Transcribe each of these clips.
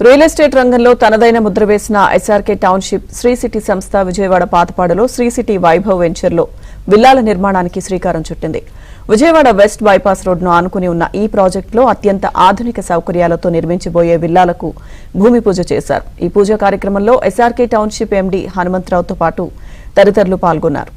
Real estate రంగంలో తనదైన ముద్ర వేసిన ఎస్ఆర్కే టౌన్షిప్ శ్రీ సిటీ సంస్థ విజయవాడ పాతపాడులో శ్రీ సిటీ వైభవ్ వెంచర్లో విల్లాల నిర్మాణానికి శ్రీకారం చుట్టింది. విజయవాడ వెస్ట్ బైపాస్ రోడ్డును ఆనుకుని ఉన్న ఈ ప్రాజెక్టులో అత్యంత ఆధునిక సౌకర్యాలతో నిర్మించబోయే విల్లాలకు భూమి పూజ చేశారు. ఈ పూజా కార్యక్రమంలో ఎస్ఆర్కే టౌన్షిప్ ఎండీ హనుమంతరావుతో పాటు తదితరులు పాల్గొన్నారు.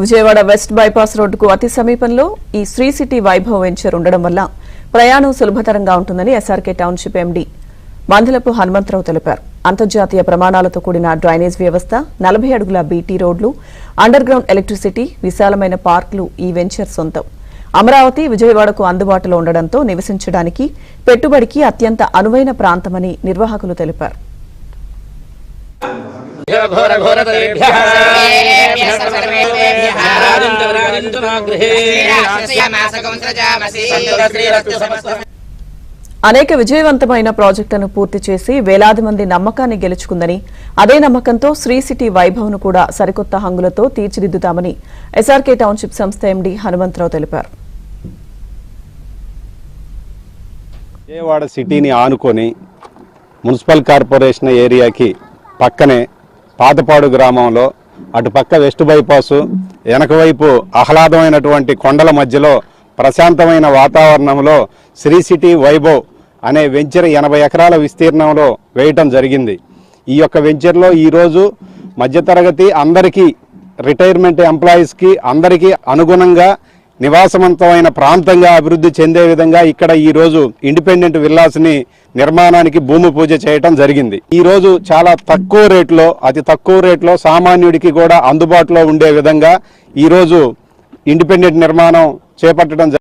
విజయవాడ వెస్ట్ బైపాస్ రోడ్డుకు అతి సమీపంలో ఈ శ్రీ సిటీ వైభవ్ వెంచర్ ఉండడం వల్ల ప్రయాణం సులభతరంగా ఉంటుందని SRK township MD Mandalapu Hanumantharao తెలిపారు. అంతర్జాతీయ ప్రమాణాలతో కూడిన డ్రైనేజ్ వ్యవస్థ, 40 అడుగుల బీటీ రోడ్లు, అండర్ గ్రౌండ్ ఎలక్ట్రిసిటీ, విశాలమైన పార్కులు ఈ వెంచర్ సొంతం. అమరావతి, విజయవాడకు అందుబాటులో ఉండడంతో నివసించడానికి, పెట్టుబడికి అత్యంత అనువైన ప్రాంతమని నిర్వాహకులు తెలిపారు. అనేక విజయవంతమైన ప్రాజెక్టులను పూర్తి చేసి వేలాది మంది నమ్మకాన్ని గెలుచుకుందని, అదే నమ్మకంతో శ్రీ సిటీ వైభవ్ ను కూడా సరికొత్త హంగులతో తీర్చిదిద్దుతామని ఎస్ఆర్కే టౌన్షిప్ సంస్థ ఎండీ హనుమంతరావు తెలిపారు. విజయవాడ సిటీని ఆనుకొని మున్సిపల్ కార్పొరేషన్ ఏరియాకి పక్కనే పాతపాడు గ్రామంలో అటుపక్క వెస్ట్ బైపాసు, వెనక వైపు ఆహ్లాదమైనటువంటి కొండల మధ్యలో ప్రశాంతమైన వాతావరణంలో శ్రీ సిటీ వైభవ్ అనే వెంచర్ 80 ఎకరాల విస్తీర్ణంలో వేయటం జరిగింది. ఈ యొక్క వెంచర్లో ఈరోజు మధ్యతరగతి అందరికీ, రిటైర్మెంట్ ఎంప్లాయీస్కి అందరికీ అనుగుణంగా నివాసవంతమైన ప్రాంతంగా అభివృద్ధి చెందే విధంగా ఇక్కడ ఈరోజు ఇండిపెండెంట్ విల్లాస్ని నిర్మాణానికి భూమి పూజ చేయటం జరిగింది. ఈరోజు చాలా తక్కువ రేట్లో, అతి తక్కువ రేట్లో సామాన్యుడికి కూడా అందుబాటులో ఉండే విధంగా ఈరోజు ఇండిపెండెంట్ నిర్మాణం చేపట్టడం